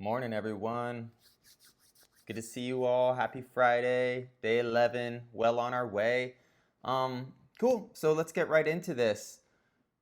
Morning, everyone. Good to see you all. Happy Friday, day 11. Well on our way. Cool. So let's get right into this.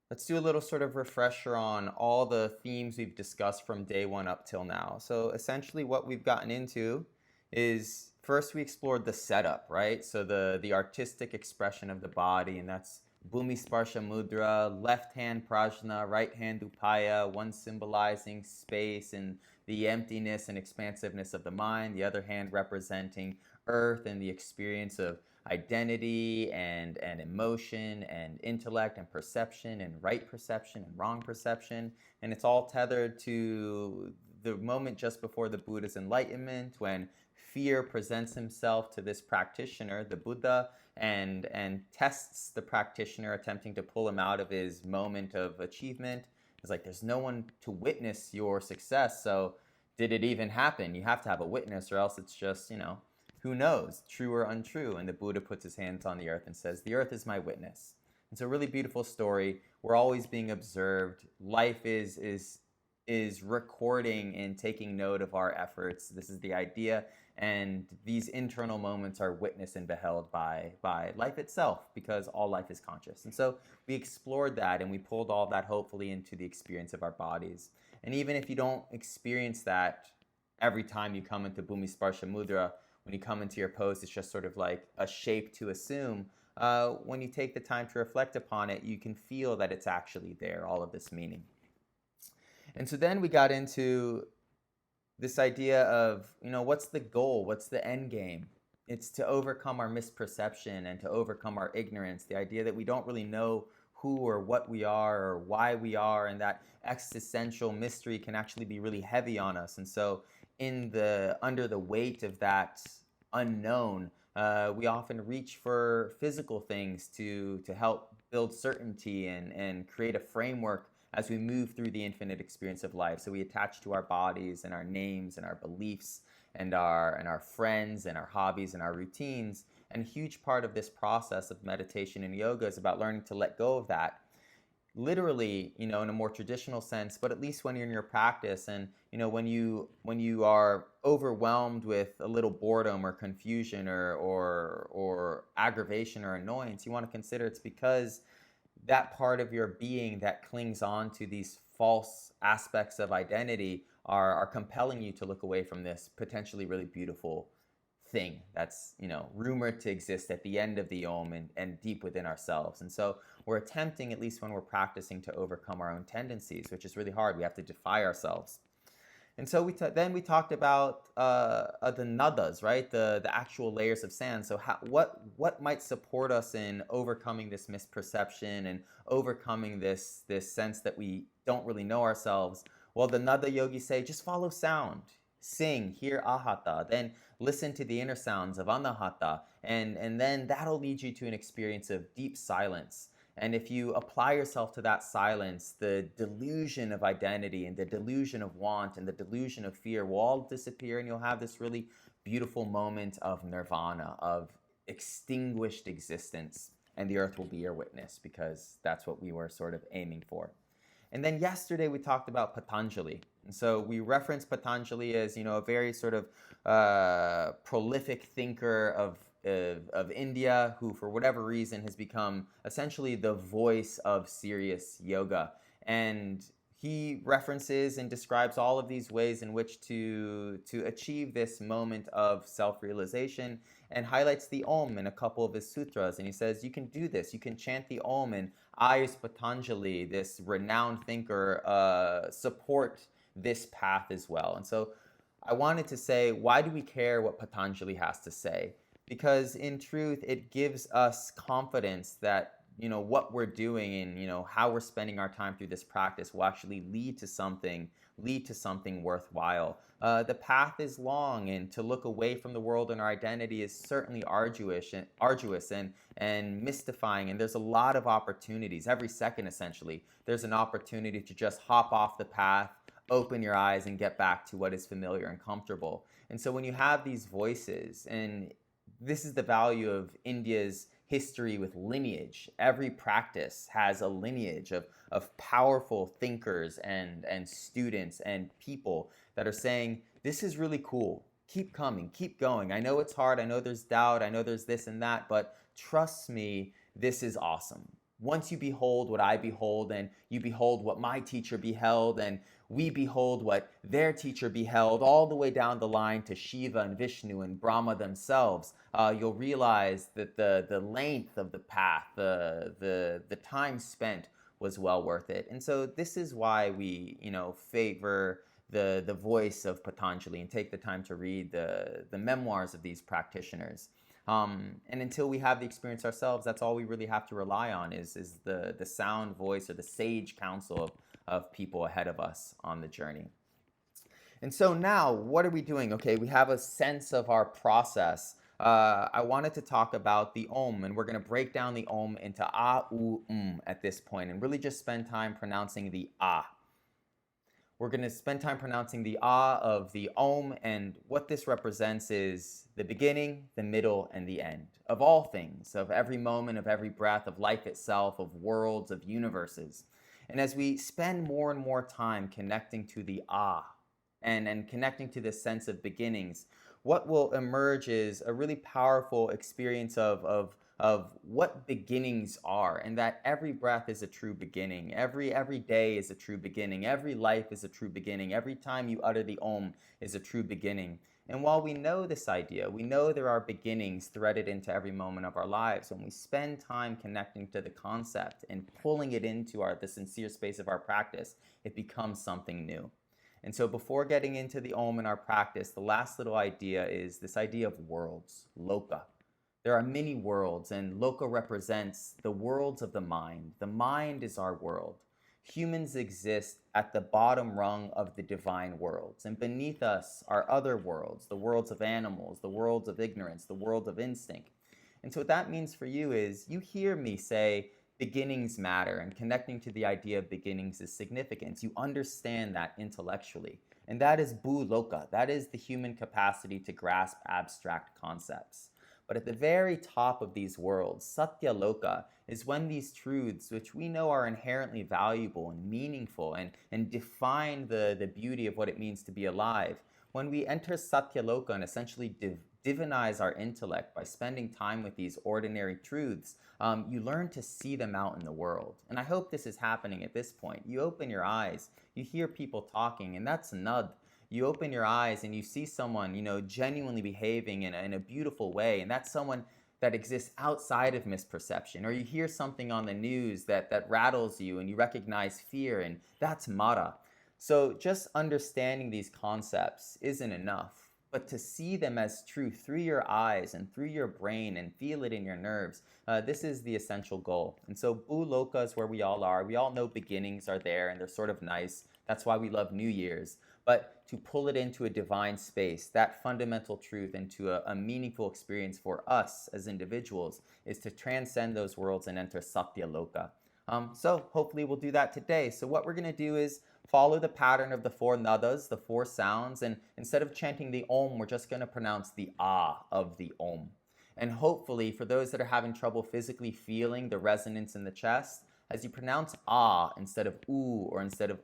Let's do a little sort of refresher on all the themes we've discussed from day one up till now. So essentially, what we've gotten into is first we explored the setup, right? So the artistic expression of the body, and that's Bhoomisparsha Mudra, left hand prajna, right hand upaya, one symbolizing space and the emptiness and expansiveness of the mind, the other hand representing earth and the experience of identity and emotion and intellect and perception and right perception and wrong perception. And it's all tethered to the moment just before the Buddha's enlightenment, when fear presents himself to this practitioner, the Buddha, and tests the practitioner, attempting to pull him out of his moment of achievement. It's like, there's no one to witness your success, so did it even happen? You have to have a witness, or else it's just, who knows, true or untrue. And the Buddha puts his hands on the earth and says, the earth is my witness. It's a really beautiful story. We're always being observed. Life is recording and taking note of our efforts. This is the idea. And these internal moments are witnessed and beheld by life itself, because all life is conscious. And so we explored that, and we pulled all that hopefully into the experience of our bodies. And even if you don't experience that every time you come into Bhoomisparsha Mudra, when you come into your pose, it's just sort of like a shape to assume. When you take the time to reflect upon it, you can feel that it's actually there, all of this meaning. And so then we got into this idea of, what's the goal? What's the end game? It's to overcome our misperception and to overcome our ignorance. The idea that we don't really know who or what we are or why we are, and that existential mystery can actually be really heavy on us. And so under the weight of that unknown, we often reach for physical things to help build certainty and create a framework as we move through the infinite experience of life. So we attach to our bodies and our names and our beliefs and our friends and our hobbies and our routines. And a huge part of this process of meditation and yoga is about learning to let go of that. Literally, in a more traditional sense, but at least when you're in your practice, and when you are overwhelmed with a little boredom or confusion or aggravation or annoyance, you want to consider it's because that part of your being that clings on to these false aspects of identity are compelling you to look away from this potentially really beautiful thing that's rumored to exist at the end of the AUM and deep within ourselves. And so we're attempting, at least when we're practicing, to overcome our own tendencies, which is really hard. We have to defy ourselves. And so then we talked about the nadas, right? The actual layers of sand. So what might support us in overcoming this misperception and overcoming this sense that we don't really know ourselves? Well, the nada yogis say, just follow sound. Sing, hear ahata, then listen to the inner sounds of anahata, and then that'll lead you to an experience of deep silence. And if you apply yourself to that silence, the delusion of identity and the delusion of want and the delusion of fear will all disappear, and you'll have this really beautiful moment of nirvana, of extinguished existence, and the earth will be your witness, because that's what we were sort of aiming for. And then yesterday we talked about Patanjali. And so we referenced Patanjali as, a very sort of prolific thinker of India, who for whatever reason has become essentially the voice of serious yoga. And he references and describes all of these ways in which to achieve this moment of self-realization, and highlights the Om in a couple of his sutras. And he says, you can do this. You can chant the Om, and I, as Patanjali, this renowned thinker, support this path as well. And so I wanted to say, why do we care what Patanjali has to say? Because in truth, it gives us confidence that what we're doing and how we're spending our time through this practice will actually lead to something worthwhile. The path is long, and to look away from the world and our identity is certainly arduous and mystifying. And there's a lot of opportunities every second. Essentially, there's an opportunity to just hop off the path, open your eyes, and get back to what is familiar and comfortable. And so when you have these voices, and this is the value of India's history with lineage. Every practice has a lineage of powerful thinkers and students and people that are saying, this is really cool. Keep coming, keep going. I know it's hard. I know there's doubt. I know there's this and that, but trust me, this is awesome. Once you behold what I behold, and you behold what my teacher beheld, and we behold what their teacher beheld, all the way down the line to Shiva and Vishnu and Brahma themselves, you'll realize that the length of the path, the time spent was well worth it. And so this is why we, favor the voice of Patanjali and take the time to read the memoirs of these practitioners. And until we have the experience ourselves, that's all we really have to rely on is the sound voice or the sage counsel of people ahead of us on the journey. And so now, what are we doing? Okay, we have a sense of our process. I wanted to talk about the Om, and we're going to break down the Om into AUM at this point and really just spend time pronouncing the A. We're going to spend time pronouncing the A of the Om, and what this represents is the beginning, the middle, and the end of all things, of every moment, of every breath, of life itself, of worlds, of universes. And as we spend more and more time connecting to the A and connecting to this sense of beginnings, what will emerge is a really powerful experience of what beginnings are, and that every breath is a true beginning. Every day is a true beginning. Every life is a true beginning. Every time you utter the Om is a true beginning. And while we know this idea, we know there are beginnings threaded into every moment of our lives. When we spend time connecting to the concept and pulling it into the sincere space of our practice, it becomes something new. And so before getting into the Om in our practice, the last little idea is this idea of worlds, loka. There are many worlds, and loka represents the worlds of the mind. The mind is our world. Humans exist at the bottom rung of the divine worlds, and beneath us are other worlds, the worlds of animals, the worlds of ignorance, the world of instinct. And so what that means for you is you hear me say beginnings matter, and connecting to the idea of beginnings is significant. You understand that intellectually. And that is bhu-loka. That is the human capacity to grasp abstract concepts. But at the very top of these worlds, Satya-loka, is when these truths, which we know are inherently valuable and meaningful and define the beauty of what it means to be alive, when we enter Satya-loka and essentially divinize our intellect by spending time with these ordinary truths, you learn to see them out in the world. And I hope this is happening at this point. You open your eyes, you hear people talking, and that's nud. You open your eyes and you see someone, genuinely behaving in a beautiful way, and that's someone that exists outside of misperception. Or you hear something on the news that rattles you and you recognize fear, and that's mara. So just understanding these concepts isn't enough, but to see them as true through your eyes and through your brain and feel it in your nerves, this is the essential goal. And so bhu-loka is where we all are. We all know beginnings are there and they're sort of nice. That's why we love New Year's. But to pull it into a divine space, that fundamental truth, into a meaningful experience for us as individuals, is to transcend those worlds and enter Satya-loka. So hopefully we'll do that today. So what we're going to do is follow the pattern of the four nadas, the four sounds, and instead of chanting the Om, we're just going to pronounce the Ah of the Om. And hopefully, for those that are having trouble physically feeling the resonance in the chest, as you pronounce Ah instead of Oo or instead of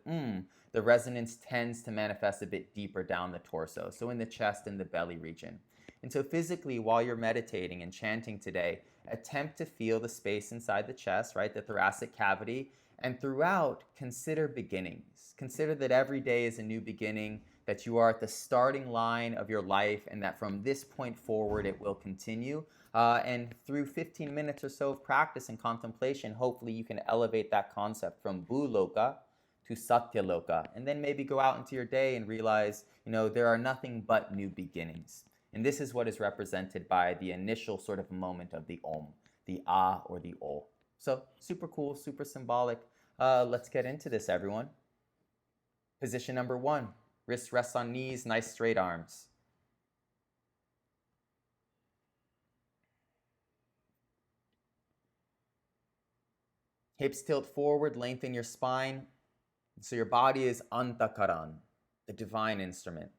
the resonance tends to manifest a bit deeper down the torso, so in the chest and the belly region. And so physically, while you're meditating and chanting today, attempt to feel the space inside the chest, right, the thoracic cavity, and throughout, consider beginnings. Consider that every day is a new beginning, that you are at the starting line of your life, and that from this point forward, it will continue. And through 15 minutes or so of practice and contemplation, hopefully you can elevate that concept from bhu-loka to Satya-loka, and then maybe go out into your day and realize, there are nothing but new beginnings. And this is what is represented by the initial sort of moment of the Om, the Ah or the O. So super cool, super symbolic. Let's get into this, everyone. Position number 1, wrists rest on knees, nice straight arms. Hips tilt forward, lengthen your spine. So your body is antakaran, the divine instrument.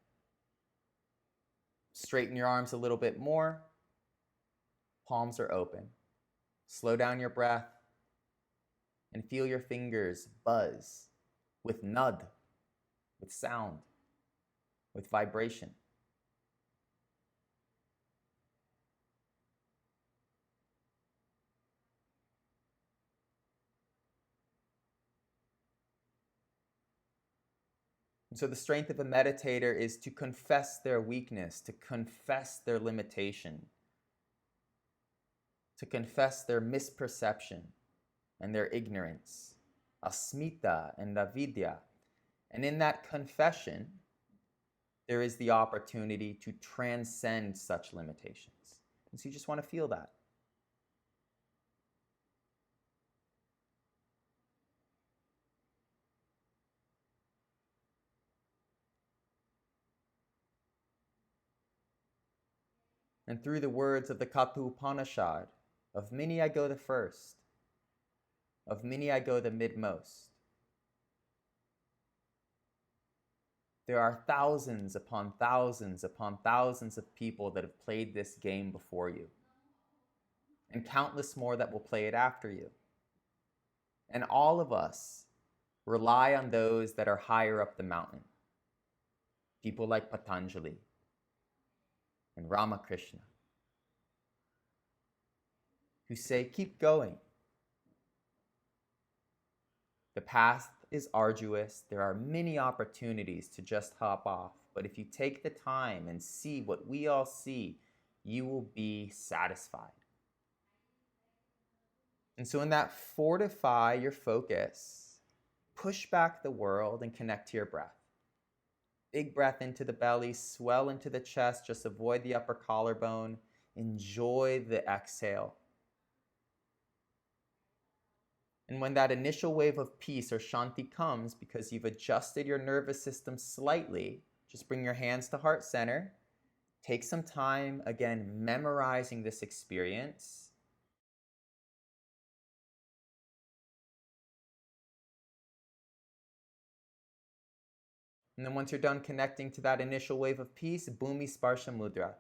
Straighten your arms a little bit more. Palms are open. Slow down your breath and feel your fingers buzz with nud, with sound, with vibration. And so the strength of a meditator is to confess their weakness, to confess their limitation, to confess their misperception and their ignorance, Asmita and Avidya. And in that confession, there is the opportunity to transcend such limitations. And so you just want to feel that. And through the words of the Katha Upanishad, of many I go the first, of many I go the midmost. There are thousands upon thousands upon thousands of people that have played this game before you, and countless more that will play it after you. And all of us rely on those that are higher up the mountain. People like Patanjali and Ramakrishna, who say, keep going. The path is arduous. There are many opportunities to just hop off. But if you take the time and see what we all see, you will be satisfied. And so in that, fortify your focus, push back the world and connect to your breath. Big breath into the belly, swell into the chest, just avoid the upper collarbone. Enjoy the exhale. And when that initial wave of peace or shanti comes, because you've adjusted your nervous system slightly, just bring your hands to heart center. Take some time, again, memorizing this experience. And then once you're done connecting to that initial wave of peace, Bhoomisparsha Mudra.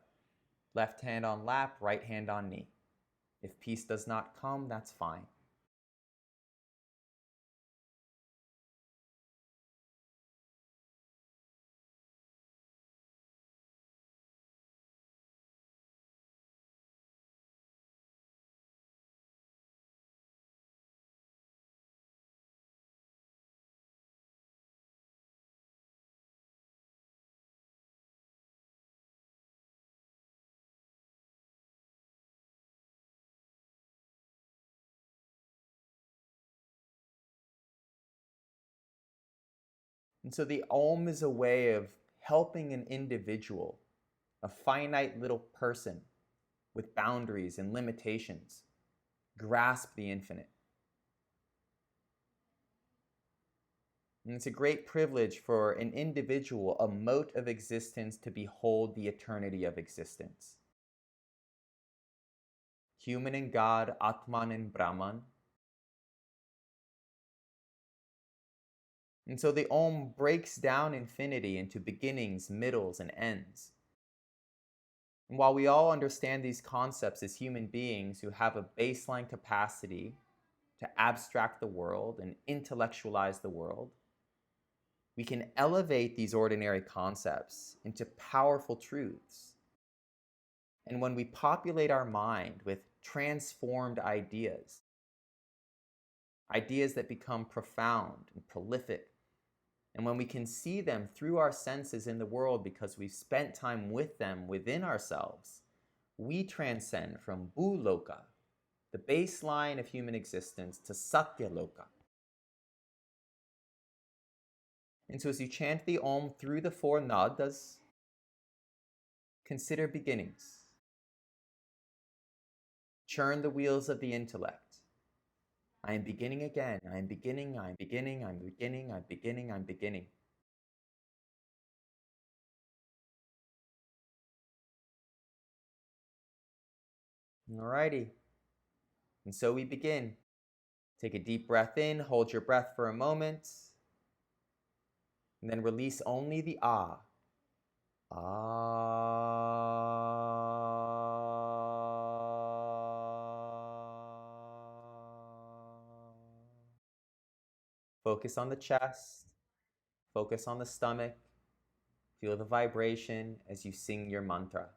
Left hand on lap, right hand on knee. If peace does not come, that's fine. And so the AUM is a way of helping an individual, a finite little person with boundaries and limitations, grasp the infinite. And it's a great privilege for an individual, a mote of existence, to behold the eternity of existence. Human and God, Atman and Brahman. And so the Om breaks down infinity into beginnings, middles, and ends. And while we all understand these concepts as human beings who have a baseline capacity to abstract the world and intellectualize the world, we can elevate these ordinary concepts into powerful truths. And when we populate our mind with transformed ideas, ideas that become profound and prolific, and when we can see them through our senses in the world because we've spent time with them within ourselves, we transcend from Bhuloka, the baseline of human existence, to Satyaloka. And so as you chant the Om through the four nadas, consider beginnings. Churn the wheels of the intellect. I am beginning again. I am beginning, I am beginning, I'm beginning, I'm beginning, I'm beginning. Alrighty. And so we begin. Take a deep breath in, hold your breath for a moment, and then release only the ah. Ah. Focus on the chest. Focus on the stomach. Feel the vibration as you sing your mantra.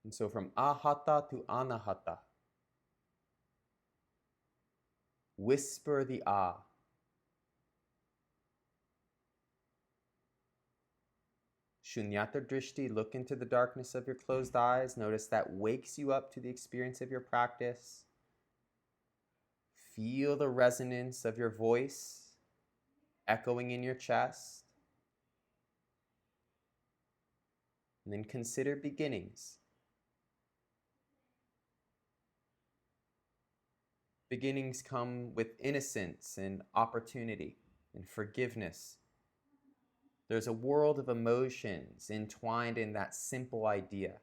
And so from ahata to anahata, whisper the ah. Shoonyata Drishti, look into the darkness of your closed eyes. Notice that wakes you up to the experience of your practice. Feel the resonance of your voice echoing in your chest. And then consider beginnings. Beginnings come with innocence and opportunity and forgiveness There's a world of emotions entwined in that simple idea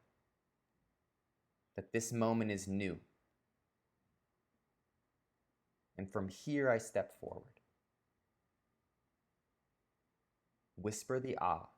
that this moment is new. And from here I step forward. Whisper the ah.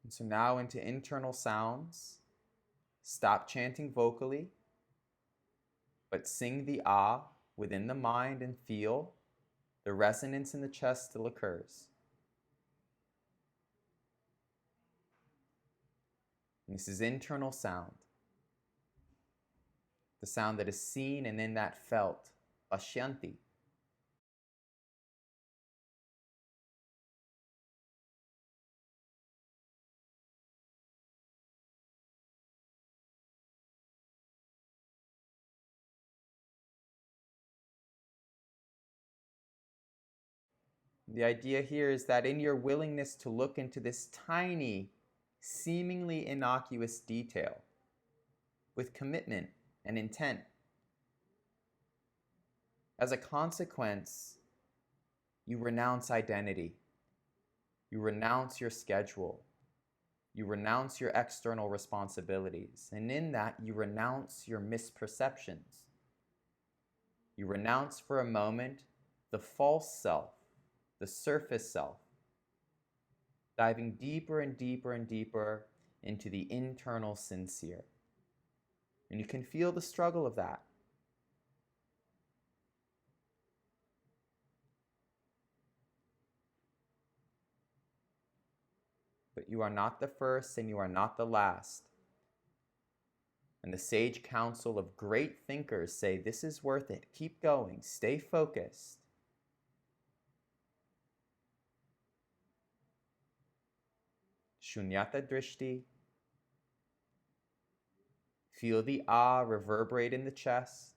And so now into internal sounds. Stop chanting vocally, but sing the ah within the mind and feel the resonance in the chest still occurs. And this is internal sound. The sound that is seen and then that felt. Ashyanti. The idea here is that in your willingness to look into this tiny, seemingly innocuous detail with commitment and intent, as a consequence, you renounce identity. You renounce your schedule. You renounce your external responsibilities. And in that, you renounce your misperceptions. You renounce for a moment the false self, the surface self, diving deeper and deeper and deeper into the internal sincere. And you can feel the struggle of that. But you are not the first and you are not the last. And the sage counsel of great thinkers say, this is worth it. Keep going. Stay focused. Shoonyata Drishti. Feel the ah reverberate in the chest.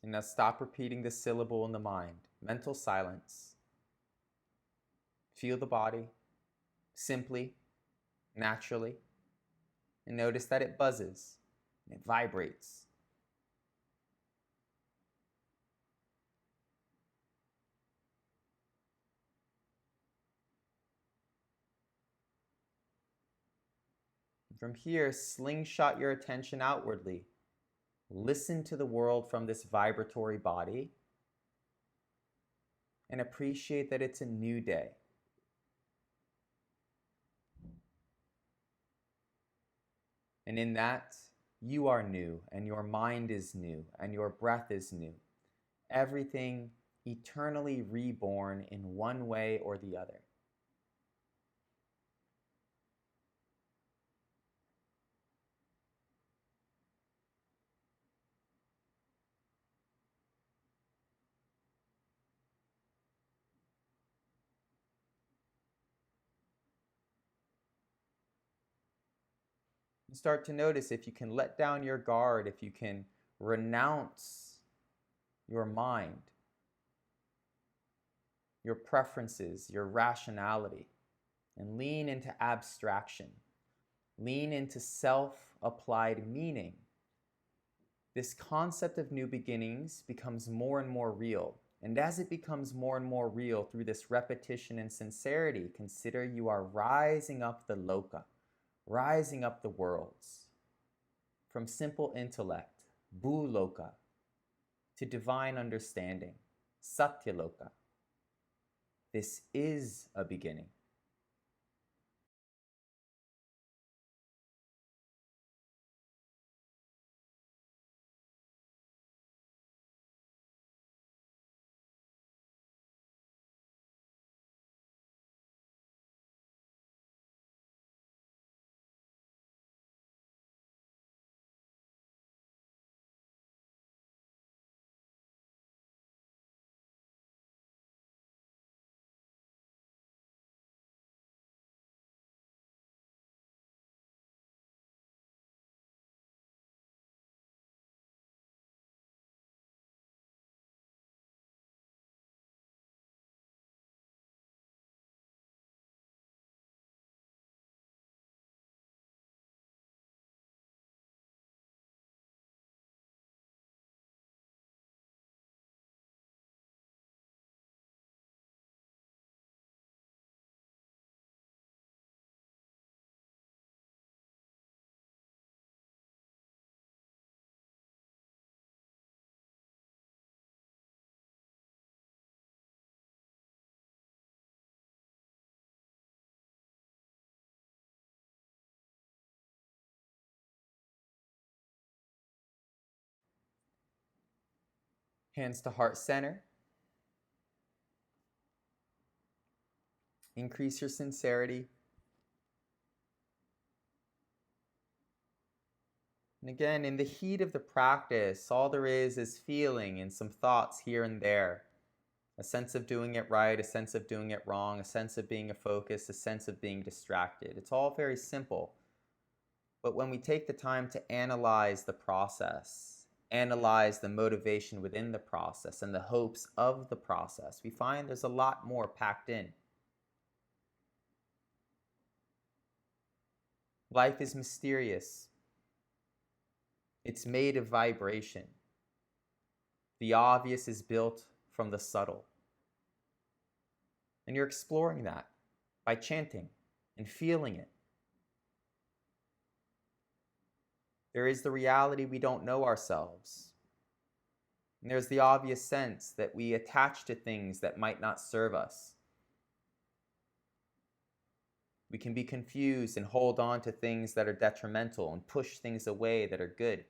And now stop repeating the syllable in the mind. Mental silence. Feel the body simply, naturally, and notice that it buzzes and it vibrates. From here, slingshot your attention outwardly. Listen to the world from this vibratory body and appreciate that it's a new day. And in that, you are new, and your mind is new, and your breath is new. Everything eternally reborn in one way or the other. Start to notice if you can let down your guard, if you can renounce your mind, your preferences, your rationality, and lean into abstraction. Lean into self-applied meaning. This concept of new beginnings becomes more and more real. And as it becomes more and more real through this repetition and sincerity, consider you are rising up the loka, rising up the worlds, from simple intellect, bhuloka, to divine understanding, satyaloka. This is a beginning. Hands to heart center. Increase your sincerity. And again, in the heat of the practice, all there is feeling and some thoughts here and there. A sense of doing it right, a sense of doing it wrong, a sense of being a focus, a sense of being distracted. It's all very simple. But when we take the time to analyze the process, analyze the motivation within the process and the hopes of the process, we find there's a lot more packed in. Life is mysterious. It's made of vibration. The obvious is built from the subtle. And you're exploring that by chanting and feeling it. There is the reality we don't know ourselves. And there's the obvious sense that we attach to things that might not serve us. We can be confused and hold on to things that are detrimental and push things away that are good.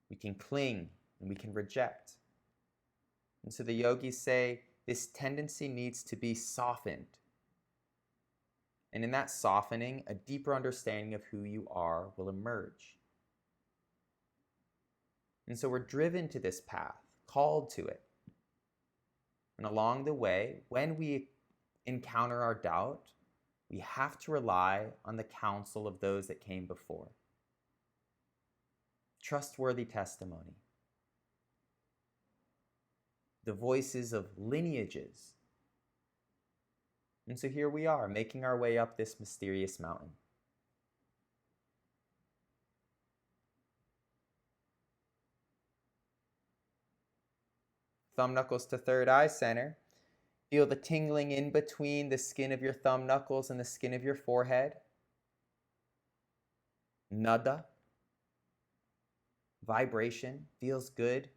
We can cling and we can reject. And so the yogis say this tendency needs to be softened. And in that softening, a deeper understanding of who you are will emerge. And so we're driven to this path, called to it. And along the way, when we encounter our doubt, we have to rely on the counsel of those that came before. Trustworthy testimony. the voices of lineages. And so here we are, making our way up this mysterious mountain. Thumb knuckles to third eye center. Feel the tingling in between the skin of your thumb knuckles and the skin of your forehead. Nada. Vibration. Feels good.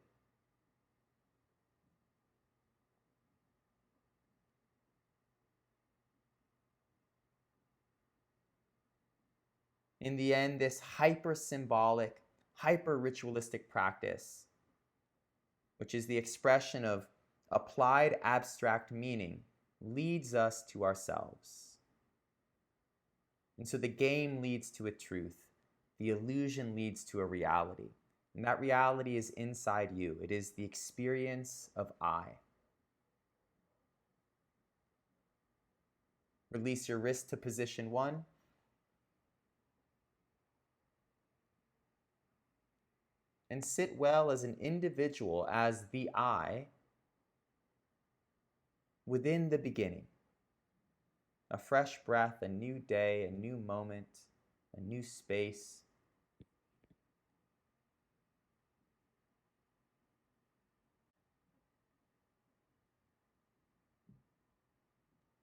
In the end, this hyper-symbolic, hyper-ritualistic practice, which is the expression of applied abstract meaning, leads us to ourselves. And so the game leads to a truth. The illusion leads to a reality. And that reality is inside you. It is the experience of I. Release your wrist to position 1. And sit well as an individual, as the I, within the beginning. A fresh breath, a new day, a new moment, a new space.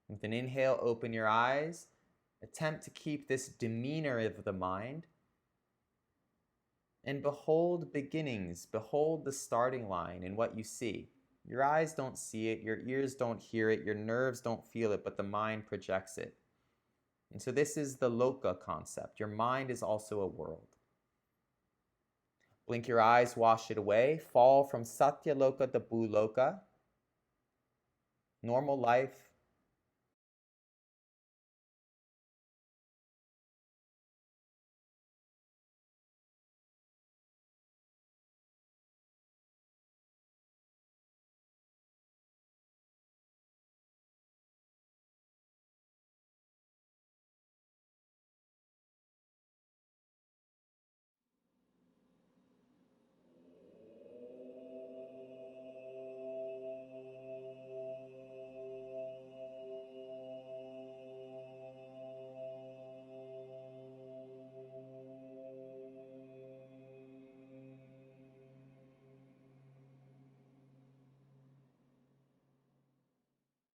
With an inhale, open your eyes. Attempt to keep this demeanor of the mind. And behold beginnings, behold the starting line in what you see. Your eyes don't see it, your ears don't hear it, your nerves don't feel it, but the mind projects it. And so this is the loka concept. Your mind is also a world. Blink your eyes, wash it away. Fall from satya loka to bhuloka. Normal life,